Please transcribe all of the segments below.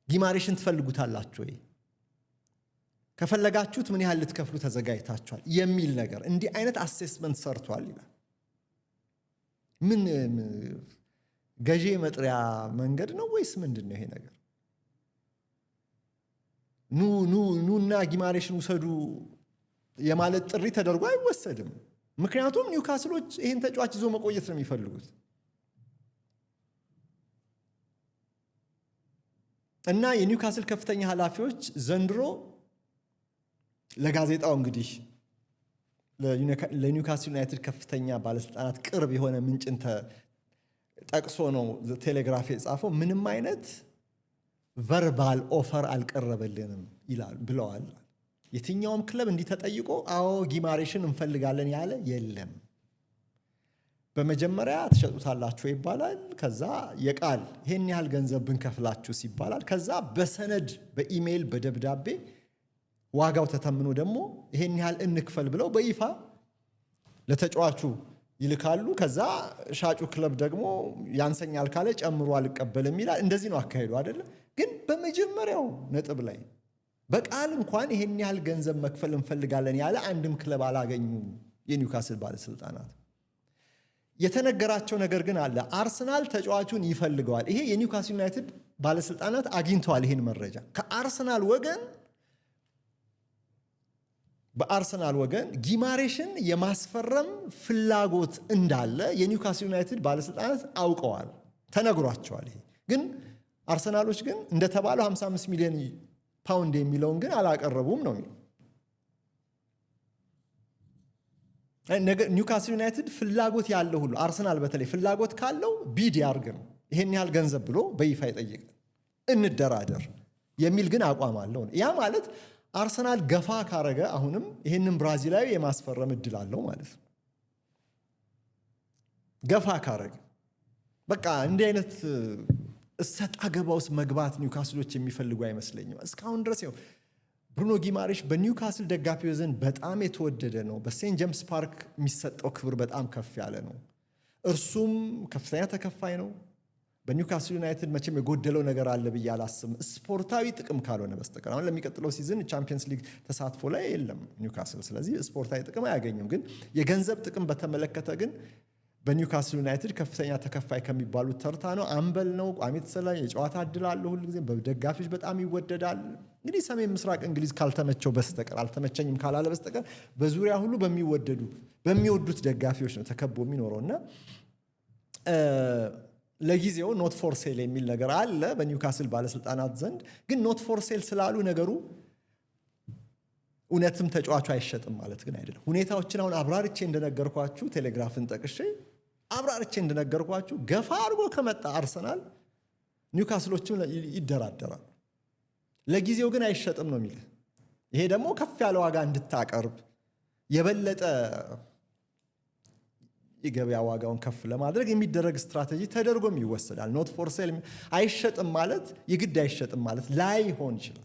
ጊማሬሽን ትፈልጉታላችሁ ወይ? ከፈለጋችሁት ምን ያህል ልትከፍሉ ተዘጋጅታችኋል? የሚል ነገር እንዲህ አይነት አሴስመንት ሰርቷል ይላል። ምን ገዢ መጥሪያ መንገድ ነው ወይስ ምንድነው ይሄ ነገር? ኑና ጊማሬሽን ውሰዱ የማለት ጥሪ ተደርጎ አይወሰድም። ምክንያቱም ኒውካስሎች ይሄን ተጫዋች ይዞ መቆየት ነው የሚፈልጉት እና የኒውካስል ከፍተኛ ኃላፊዎች ዘንድሮ ለጋዜጣው እንግዲህ ለኒውካስል ዩናይትድ ከፍተኛ ባለስልጣናት ቅርብ የሆነ ምንጭን ጠቅሶ ነው ቴሌግራፍ የጻፈው። ምንም አይነት ቨርባል ኦፈር አልቀረበልንም ይላል ብለዋል። የትኛውም ክለብ እንዲህ ተጠይቆ አዎ ጊማሬሽን እንፈልጋለን ያለ የለም። በመጀመሪያ ትሸጡታላችሁ ይባላል። ከዛ የቃል ይሄን ያህል ገንዘብ ብንከፍላችሁ ይባላል። ከዛ በሰነድ በኢሜይል በደብዳቤ ዋጋው ተተምኖ ደግሞ ይሄን ያህል እንክፈል ብለው በይፋ ለተጫዋቹ ይልካሉ። ከዛ ሻጩ ክለብ ደግሞ ያንሰኛል ካለ ጨምሮ አልቀበልም ይላል። እንደዚህ ነው አካሄዱ አይደለ? ግን በመጀመሪያው ነጥብ ላይ በቃል እንኳን ይሄን ያህል ገንዘብ መክፈል እንፈልጋለን ያለ አንድም ክለብ አላገኙም የኒውካስል ባለስልጣናት። የተነገራቸው ነገር ግን አለ። አርሰናል ተጫዋቹን ይፈልገዋል። ይሄ የኒውካስል ዩናይትድ ባለስልጣናት አግኝተዋል ይሄን መረጃ ከአርሰናል ወገን። በአርሰናል ወገን ጊማሬሽን የማስፈረም ፍላጎት እንዳለ የኒውካስል ዩናይትድ ባለስልጣናት አውቀዋል፣ ተነግሯቸዋል። ይሄ ግን አርሰናሎች ግን እንደተባለው 55 ሚሊዮን ፓውንድ የሚለውን ግን አላቀረቡም ነው የሚለው። ኒውካስል ዩናይትድ ፍላጎት ያለው ሁሉ አርሰናል በተለይ ፍላጎት ካለው ቢድ ያርግ ነው። ይሄን ያህል ገንዘብ ብሎ በይፋ ይጠይቅ፣ እንደራደር የሚል ግን አቋም አለው። ያ ማለት አርሰናል ገፋ ካረገ አሁንም ይሄንን ብራዚላዊ የማስፈረም እድል አለው ማለት ነው። ገፋ ካረገ በቃ እንዲህ አይነት እሰጥ አገባ ውስጥ መግባት ኒውካስሎች የሚፈልጉ አይመስለኝም። እስካሁን ድረስ ነው ብሩኖ ጊማሬሽ በኒውካስል ደጋፊዎች ዘንድ በጣም የተወደደ ነው። በሴንት ጄምስ ፓርክ የሚሰጠው ክብር በጣም ከፍ ያለ ነው። እርሱም ከፍተኛ ተከፋይ ነው። በኒውካስል ዩናይትድ መቼም የጎደለው ነገር አለ ብዬ አላስብም፣ ስፖርታዊ ጥቅም ካልሆነ በስተቀር። አሁን ለሚቀጥለው ሲዝን ቻምፒየንስ ሊግ ተሳትፎ ላይ የለም ኒውካስል፣ ስለዚህ ስፖርታዊ ጥቅም አያገኝም። ግን የገንዘብ ጥቅም በተመለከተ ግን በኒውካስል ዩናይትድ ከፍተኛ ተከፋይ ከሚባሉት ተርታ ነው። አምበል ነው። ቋሚ ተሰላፊ፣ የጨዋታ እድል አለው። ሁልጊዜም በደጋፊዎች በጣም ይወደዳል። እንግዲህ ሰሜን ምስራቅ እንግሊዝ ካልተመቸው በስተቀር አልተመቸኝም ካላለ በስተቀር በዙሪያ ሁሉ በሚወዱት ደጋፊዎች ነው ተከቦ የሚኖረውና ለጊዜው ኖት ፎር ሴል የሚል ነገር አለ በኒውካስል ባለስልጣናት ዘንድ። ግን ኖት ፎር ሴል ስላሉ ነገሩ እውነትም ተጫዋቹ አይሸጥም ማለት ግን አይደለም። ሁኔታዎችን አሁን አብራርቼ እንደነገርኳችሁ ቴሌግራፍን ጠቅሼ አብራርቼ እንደነገርኳችሁ ገፋ አድርጎ ከመጣ አርሰናል ኒውካስሎችም ይደራደራል። ለጊዜው ግን አይሸጥም ነው የሚል። ይሄ ደግሞ ከፍ ያለ ዋጋ እንድታቀርብ የበለጠ የገበያ ዋጋውን ከፍ ለማድረግ የሚደረግ ስትራቴጂ ተደርጎም ይወሰዳል። ኖት ፎር ሴል አይሸጥም ማለት የግድ አይሸጥም ማለት ላይሆን ይችላል።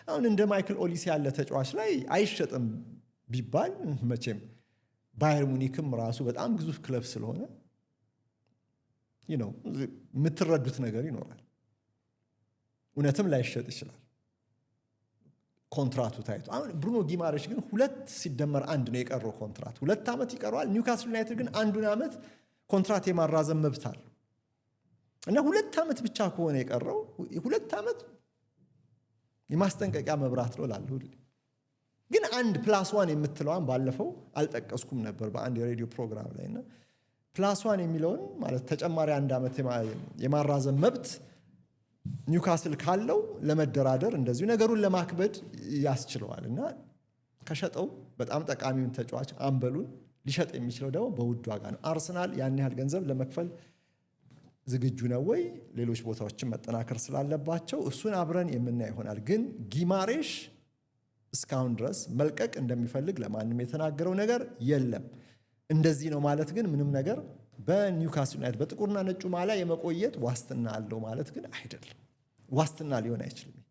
አሁን እንደ ማይክል ኦሊሴ ያለ ተጫዋች ላይ አይሸጥም ቢባል መቼም ባየር ሙኒክም ራሱ በጣም ግዙፍ ክለብ ስለሆነ የምትረዱት ነገር ይኖራል። እውነትም ላይሸጥ ይችላል ኮንትራቱ ታይቶ። አሁን ብሩኖ ጊማሬሽ ግን 2 ሲደመር 1 ነው የቀረው ኮንትራት፣ 2 ዓመት ይቀረዋል። ኒውካስል ዩናይትድ ግን 1 ዓመት ኮንትራት የማራዘም መብት አለው እና 2 ዓመት ብቻ ከሆነ የቀረው 2 ዓመት የማስጠንቀቂያ መብራት ነው ላለው። ግን 1+1 የምትለዋን ባለፈው አልጠቀስኩም ነበር በአንድ የሬዲዮ ፕሮግራም ላይና +1 የሚለውን ማለት ተጨማሪ 1 ዓመት የማራዘም መብት ኒውካስል ካለው ለመደራደር እንደዚሁ ነገሩን ለማክበድ ያስችለዋል እና ከሸጠው በጣም ጠቃሚውን ተጫዋች አምበሉን ሊሸጥ የሚችለው ደግሞ በውድ ዋጋ ነው። አርሰናል ያን ያህል ገንዘብ ለመክፈል ዝግጁ ነው ወይ? ሌሎች ቦታዎችን መጠናከር ስላለባቸው እሱን አብረን የምናይ ይሆናል። ግን ጊማሬሽ እስካሁን ድረስ መልቀቅ እንደሚፈልግ ለማንም የተናገረው ነገር የለም። እንደዚህ ነው ማለት ግን ምንም ነገር በኒውካስል ዩናይትድ በጥቁርና ነጩ ማሊያ የመቆየት ዋስትና አለው ማለት ግን አይደለም። ዋስትና ሊሆን አይችልም።